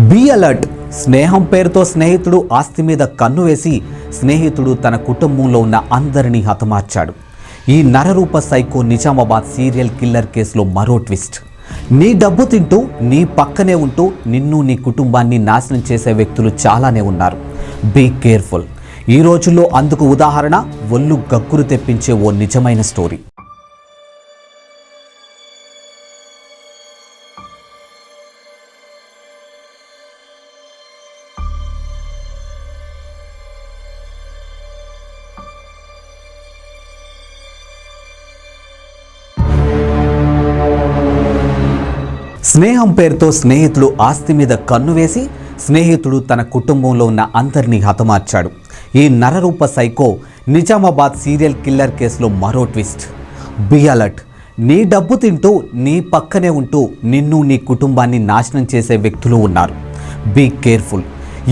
Be alert. స్నేహం పేరుతో స్నేహితుడు ఆస్తి మీద కన్ను వేసి స్నేహితుడు తన కుటుంబంలో ఉన్న అందరినీ హతమార్చాడు. ఈ నరరూప సైకో నిజామాబాద్ సీరియల్ కిల్లర్ కేసులో మరో ట్విస్ట్. నీ డబ్బు తింటూ నీ పక్కనే ఉంటూ నిన్ను నీ కుటుంబాన్ని నాశనం చేసే వ్యక్తులు చాలానే ఉన్నారు. Be careful. ఈ రోజుల్లో అందుకు ఉదాహరణ ఒళ్ళు గగ్గురు తెప్పించే ఓ నిజమైన స్టోరీ. స్నేహం పేరుతో స్నేహితుడు ఆస్తి మీద కన్ను వేసి స్నేహితుడు తన కుటుంబంలో ఉన్న అందరినీ హతమార్చాడు. ఈ నరరూప సైకో నిజామాబాద్ సీరియల్ కిల్లర్ కేసులో మరో ట్విస్ట్. Be alert. నీ డబ్బు తింటూ నీ పక్కనే ఉంటూ నిన్ను నీ కుటుంబాన్ని నాశనం చేసే వ్యక్తులు ఉన్నారు. Be careful.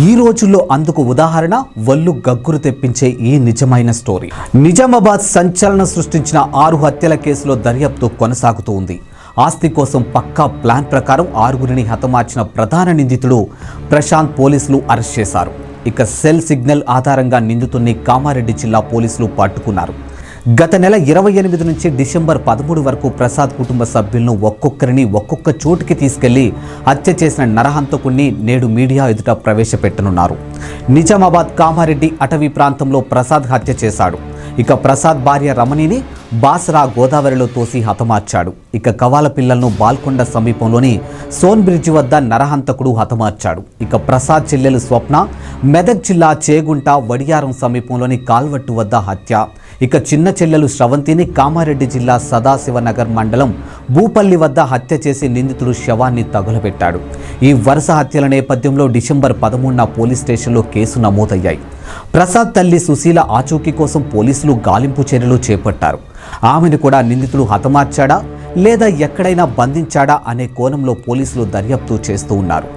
ఈ రోజుల్లో అందుకు ఉదాహరణ ఒళ్ళు గగ్గురు తెప్పించే ఈ నిజమైన స్టోరీ. నిజామాబాద్ సంచలనం సృష్టించిన 6 హత్యల కేసులో దర్యాప్తు కొనసాగుతూ ఉంది. ఆస్తి కోసం పక్కా ప్లాన్ ప్రకారం 6గురిని హతమార్చిన ప్రధాన నిందితుడు ప్రశాంత్ పోలీసులు అరెస్ట్ చేశారు. ఇక సెల్ సిగ్నల్ ఆధారంగా నిందితుడిని కామారెడ్డి జిల్లా పోలీసులు పట్టుకున్నారు. గత నెల 28 నుంచి డిసెంబర్ 13 వరకు ప్రసాద్ కుటుంబ సభ్యులను ఒక్కొక్కరిని ఒక్కొక్క చోటుకి తీసుకెళ్లి హత్య చేసిన నరహంతకుణ్ణి నేడు మీడియా ఎదుట ప్రవేశపెట్టనున్నారు. నిజామాబాద్ కామారెడ్డి అటవీ ప్రాంతంలో ప్రసాద్ హత్య చేశాడు. ఇక ప్రసాద్ భార్య రమణిని బాసరా గోదావరిలో తోసి హతమార్చాడు. ఇక కవాల పిల్లలను బాల్కొండ సమీపంలోని సోన్ బ్రిడ్జి వద్ద నరహంతకుడు హతమార్చాడు. ఇక ప్రసాద్ చెల్లెలు స్వప్న మెదక్ జిల్లా చేగుంట వడియారం సమీపంలోని కాల్వట్టు వద్ద హత్య. ఇక చిన్న చెల్లెలు శ్రవంతిని కామారెడ్డి జిల్లా సదాశివనగర్ మండలం భూపల్లి వద్ద హత్య చేసి నిందితుడు శవాన్ని తగులబెట్టాడు. ఈ వరుస హత్యల నేపథ్యంలో డిసెంబర్ 13న పోలీస్ స్టేషన్లో కేసు నమోదయ్యాయి. ప్రసాద్ తల్లి సుశీల ఆచూకీ కోసం పోలీసులు గాలింపు చర్యలు చేపట్టారు. ఆమెను కూడా నిందితుడు హతమార్చాడా లేదా ఎక్కడైనా బంధించాడా అనే కోణంలో పోలీసులు దర్యాప్తు చేస్తూ ఉన్నారు.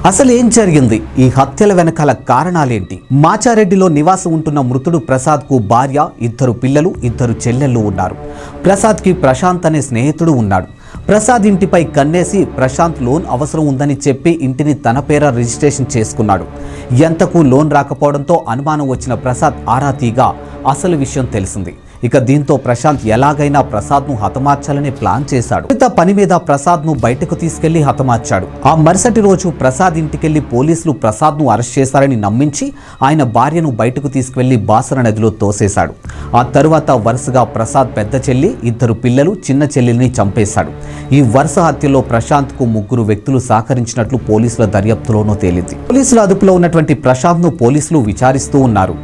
అసలు ఏం జరిగింది? ఈ హత్యల వెనకాల కారణాలేంటి? మాచారెడ్డిలో నివాసం ఉంటున్న మృతుడు ప్రసాద్కు భార్య, 2 పిల్లలు, 2 చెల్లెళ్ళు ఉన్నారు. ప్రసాద్కి ప్రశాంత్ అనే స్నేహితుడు ఉన్నాడు. ప్రసాద్ ఇంటిపై కన్నేసి ప్రశాంత్ లోన్ అవసరం ఉందని చెప్పి ఇంటిని తన పేర రిజిస్ట్రేషన్ చేసుకున్నాడు. ఎంతకు లోన్ రాకపోవడంతో అనుమానం వచ్చిన ప్రసాద్ ఆరా తీగా అసలు విషయం తెలిసింది. ఇక దీంతో ప్రశాంత్ ఎలాగైనా ప్రసాద్ను హతమార్చాలని ప్లాన్ చేశాడు. మిగతా పని మీద ప్రసాద్ను బయటకు తీసుకెళ్లి హతమార్చాడు. ఆ మరుసటి రోజు ప్రసాద్ ఇంటికెళ్లి పోలీసులు ప్రసాద్ను అరెస్ట్ చేశారని నమ్మించి ఆయన భార్యను బయటకు తీసుకువెళ్లి బాసర నదిలో తోసేశాడు. ఆ తరువాత వరుసగా ప్రసాద్ పెద్ద చెల్లి, 2 పిల్లలు, చిన్న చెల్లెల్ని చంపేశాడు. ఈ వరుస హత్యలో ప్రశాంత్కు 3 వ్యక్తులు సహకరించినట్లు పోలీసుల దర్యాప్తులోనూ తేలింది. పోలీసుల అదుపులో ఉన్నటువంటి ప్రశాంత్ను పోలీసులు విచారిస్తూ ఉన్నారు.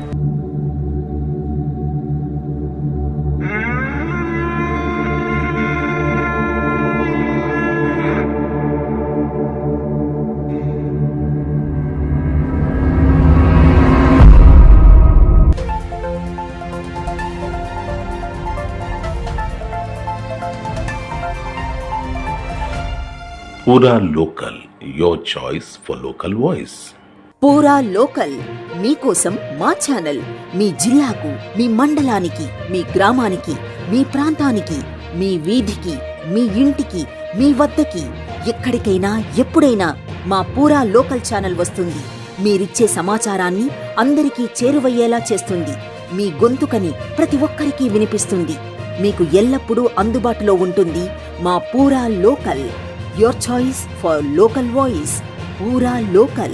पूरा local, your choice for local voice. పూరా లోకల్ మీకోసం మా ఛానల్. మీ జిల్లాకు, మీ మండలానికి, మీ గ్రామానికి, మీ ప్రాంతానికి, మీ వీధికి, మీ ఇంటికి, మీ వద్దకి, ఎక్కడికైనా ఎప్పుడైనా మా పూరా లోకల్ ఛానల్ వస్తుంది. మీరిచ్చే సమాచారాన్ని అందరికీ చేరువయ్యేలా చేస్తుంది. మీ గొంతుకని ప్రతి ఒక్కరికి వినిపిస్తుంది. మీకు ఎల్లప్పుడూ అందుబాటులో ఉంటుంది మా పూరా local. Your choice for local voice. Pura Local.